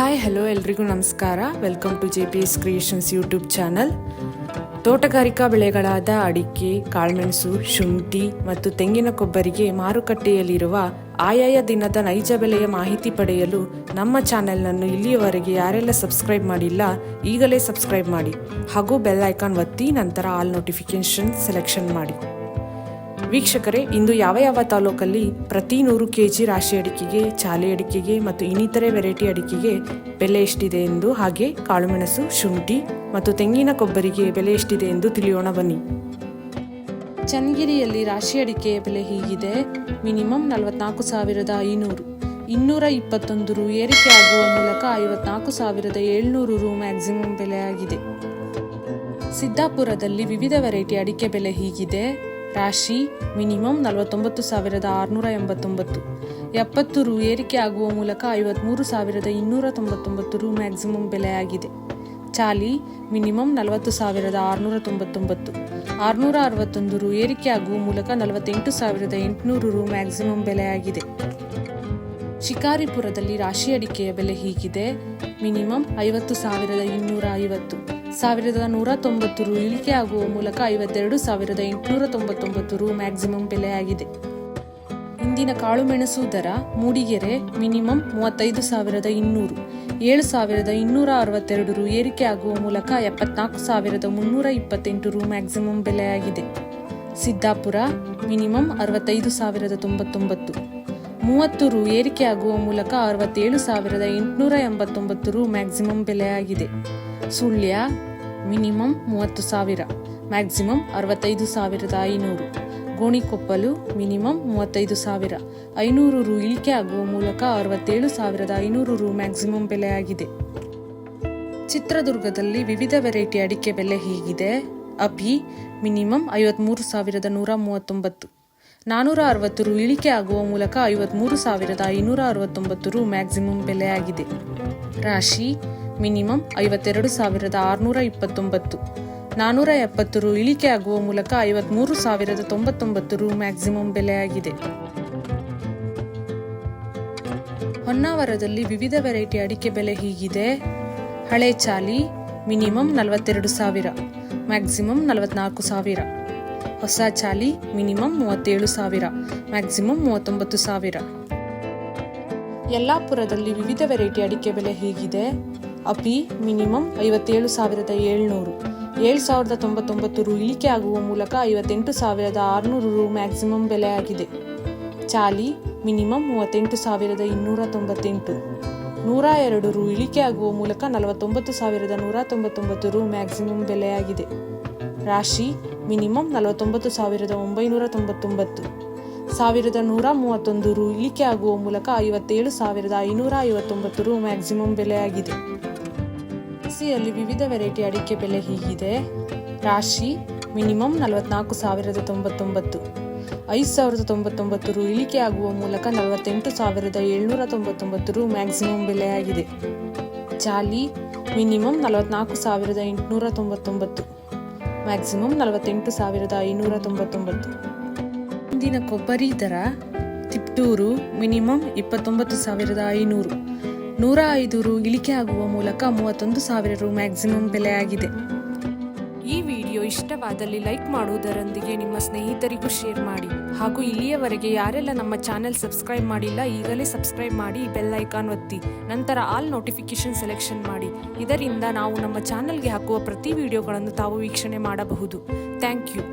Hi hello ಎಲ್ರಿಗೂ ನಮಸ್ಕಾರ. Welcome to JPS creations YouTube channel. ತೋಟಗಾರಿಕಾ ಬೆಳೆಗಳಾದ ಅಡಿಕೆ, ಕಾಳುಮೆಣಸು, ಶುಂಠಿ ಮತ್ತು ತೆಂಗಿನ ಕೊಬ್ಬರಿಗೆ ಮಾರುಕಟ್ಟೆಯಲ್ಲಿರುವ ಆಯಾಯ ದಿನದ ನೈಜ ಬೆಲೆಯ ಮಾಹಿತಿ ಪಡೆಯಲು ನಮ್ಮ ಚಾನೆಲ್ನನ್ನು ಇಲ್ಲಿಯವರೆಗೆ ಯಾರೆಲ್ಲ ಸಬ್ಸ್ಕ್ರೈಬ್ ಮಾಡಿಲ್ಲ ಈಗಲೇ ಸಬ್ಸ್ಕ್ರೈಬ್ ಮಾಡಿ ಹಾಗೂ ಬೆಲ್ ಐಕಾನ್ ಒತ್ತಿ ನಂತರ ಆಲ್ ನೋಟಿಫಿಕೇಶನ್ ಸೆಲೆಕ್ಷನ್ ಮಾಡಿ. ವೀಕ್ಷಕರೇ, ಇಂದು ಯಾವ ತಾಲೂಕಲ್ಲಿ ಪ್ರತಿ 100 kg ರಾಶಿ ಅಡಿಕೆಗೆ, ಚಾಲೆ ಅಡಿಕೆಗೆ ಮತ್ತು ಇನ್ನಿತರೆ ವೆರೈಟಿ ಅಡಿಕೆಗೆ ಬೆಲೆ ಎಷ್ಟಿದೆ ಎಂದು, ಹಾಗೆ ಕಾಳುಮೆಣಸು, ಶುಂಠಿ ಮತ್ತು ತೆಂಗಿನ ಕೊಬ್ಬರಿಗೆ ಬೆಲೆ ಎಷ್ಟಿದೆ ಎಂದು ತಿಳಿಯೋಣ ಬನ್ನಿ. ಚನ್ನಗಿರಿಯಲ್ಲಿ ರಾಶಿ ಅಡಿಕೆಯ ಬೆಲೆ ಹೀಗಿದೆ. ಮಿನಿಮಮ್ 44,500, 221 ರು ಏರಿಕೆ ಆಗುವ ಮೂಲಕ 54,700 ರು ಮ್ಯಾಕ್ಸಿಮಮ್ ಬೆಲೆಯಾಗಿದೆ. ಸಿದ್ದಾಪುರದಲ್ಲಿ ವಿವಿಧ ವೆರೈಟಿ ಅಡಿಕೆ ಬೆಲೆ ಹೀಗಿದೆ. ರಾಶಿ ಮಿನಿಮಮ್ 49,689, 70 ರು ಏರಿಕೆ ಆಗುವ ಮೂಲಕ 53,299 ರು ಮ್ಯಾಕ್ಸಿಮಮ್ ಬೆಲೆಯಾಗಿದೆ. ಚಾಲಿ ಮಿನಿಮಮ್ 40,699, 661 ರು ಏರಿಕೆ ಆಗುವ ಮೂಲಕ 48,800 ರು ಮ್ಯಾಕ್ಸಿಮಮ್ ಬೆಲೆಯಾಗಿದೆ. ಶಿಕಾರಿಪುರದಲ್ಲಿ ರಾಶಿ ಅಡಿಕೆಯ ಬೆಲೆ ಹೀಗಿದೆ. ಮಿನಿಮಮ್ 50,250, 1,190 ರು ಇಳಿಕೆ ಆಗುವ ಮೂಲಕ 52,899 ರು ಮ್ಯಾಕ್ಸಿಮಮ್ ಬೆಲೆಯಾಗಿದೆ. ಇಂದಿನ ಕಾಳುಮೆಣಸು ದರ: ಮೂಡಿಗೆರೆ ಮಿನಿಮಮ್ 35,200, 7,262 ರು ಏರಿಕೆ ಆಗುವ ಮೂಲಕ 74,328 ರು ಮ್ಯಾಕ್ಸಿಮಮ್ ಬೆಲೆಯಾಗಿದೆ. ಸಿದ್ದಾಪುರ ಮಿನಿಮಮ್ 65,099, 30 ರು ಏರಿಕೆ ಆಗುವ ಮೂಲಕ 67,889 ರು ಮ್ಯಾಕ್ಸಿಮಮ್ ಬೆಲೆಯಾಗಿದೆ. Sullia minimum 30,000, maximum 65,500. Gonikoppal minimum 35,000, 500 ರು ಇಳಿಕೆ ಆಗುವ ಮೂಲಕ 67,500 ರು ಮ್ಯಾಕ್ಸಿಮಮ್ ಬೆಲೆಯಾಗಿದೆ. ಚಿತ್ರದುರ್ಗದಲ್ಲಿ ವಿವಿಧ ವೆರೈಟಿ ಅಡಿಕೆ ಬೆಲೆ ಹೀಗಿದೆ. ಅಭಿ ಮಿನಿಮಮ್ 53,139, 460 ರು ಇಳಿಕೆ ಆಗುವ ಮೂಲಕ 53,569 ರು ಮ್ಯಾಕ್ಸಿಮಮ್ ಬೆಲೆಯಾಗಿದೆ. ರಾಶಿ ಮಿನಿಮಮ್ 52,629, 470 ರು ಇಳಿಕೆ ಆಗುವ ಮೂಲಕ 53,099 ರು ಮ್ಯಾಕ್ಸಿಮಮ್ ಬೆಲೆಯಾಗಿದೆ. ಹೊನ್ನಾವರದಲ್ಲಿ ವಿವಿಧ ವೆರೈಟಿ ಅಡಿಕೆ ಬೆಲೆ ಹೀಗಿದೆ. ಹಳೆ ಚಾಲಿ ಮಿನಿಮಮ್ 42,000, ಮ್ಯಾಕ್ಸಿಮಮ್ 44,000. ಹೊಸ ಚಾಲಿ ಮಿನಿಮಮ್ 37,000, ಮ್ಯಾಕ್ಸಿಮಮ್ 39,000. ಯಲ್ಲಾಪುರದಲ್ಲಿ ವಿವಿಧ ವೆರೈಟಿ ಅಡಿಕೆ ಬೆಲೆ ಹೀಗಿದೆ. ಅಪಿ ಮಿನಿಮಮ್ 57,700, 7,099 ರು ಇಳಿಕೆ ಆಗುವ ಮೂಲಕ 58,600 ರು ಮ್ಯಾಕ್ಸಿಮಮ್ ಬೆಲೆಯಾಗಿದೆ. ಚಾಲಿ ಮಿನಿಮಮ್ 38,298, 102 ರು ಇಳಿಕೆ ಆಗುವ ಮೂಲಕ 49,199 ರು ಮ್ಯಾಕ್ಸಿಮಮ್ ಬೆಲೆಯಾಗಿದೆ. ರಾಶಿ ಮಿನಿಮಮ್ 49,999, 1,131 ರು ಇಳಿಕೆ ಆಗುವ ಮೂಲಕ 57,559 ರು ಮ್ಯಾಕ್ಸಿಮಮ್ ಬೆಲೆಯಾಗಿದೆ. ರಾಶಿಯಲ್ಲಿ ವಿವಿಧ ವೆರೈಟಿ ಅಡಿಕೆ ಬೆಲೆ ಹೀಗಿದೆ. ರಾಶಿ ಮಿನಿಮಮ್ 44,099, 5,099 ರು ಇಳಿಕೆ ಆಗುವ ಮೂಲಕ 48,799 ರು ಮ್ಯಾಕ್ಸಿಮಮ್ ಬೆಲೆಯಾಗಿದೆ. ಚಾಲಿ ಮಿನಿಮಮ್ 44,899, ಮ್ಯಾಕ್ಸಿಮಮ್ 48,599. ಇಂದಿನ ಕೊಬ್ಬರಿ ದರ: ತಿಪ್ಟೂರು ಮಿನಿಮಮ್ 29,500, 105 ರು ಇಳಿಕೆ ಆಗುವ ಮೂಲಕ 31,000 ರು ಮ್ಯಾಕ್ಸಿಮಮ್ ಬೆಲೆಯಾಗಿದೆ. ಈ ವಿಡಿಯೋ ಇಷ್ಟವಾದಲ್ಲಿ ಲೈಕ್ ಮಾಡುವುದರೊಂದಿಗೆ ನಿಮ್ಮ ಸ್ನೇಹಿತರಿಗೂ ಶೇರ್ ಮಾಡಿ ಹಾಗೂ ಇಲ್ಲಿಯವರೆಗೆ ಯಾರೆಲ್ಲ ನಮ್ಮ ಚಾನೆಲ್ ಸಬ್ಸ್ಕ್ರೈಬ್ ಮಾಡಿಲ್ಲ ಈಗಲೇ ಸಬ್ಸ್ಕ್ರೈಬ್ ಮಾಡಿ, ಬೆಲ್ ಐಕಾನ್ ಒತ್ತಿ ನಂತರ ಆಲ್ ನೋಟಿಫಿಕೇಶನ್ ಸೆಲೆಕ್ಷನ್ ಮಾಡಿ. ಇದರಿಂದ ನಾವು ನಮ್ಮ ಚಾನೆಲ್ಗೆ ಹಾಕುವ ಪ್ರತಿ ವಿಡಿಯೋಗಳನ್ನು ತಾವು ವೀಕ್ಷಣೆ ಮಾಡಬಹುದು. Thank you.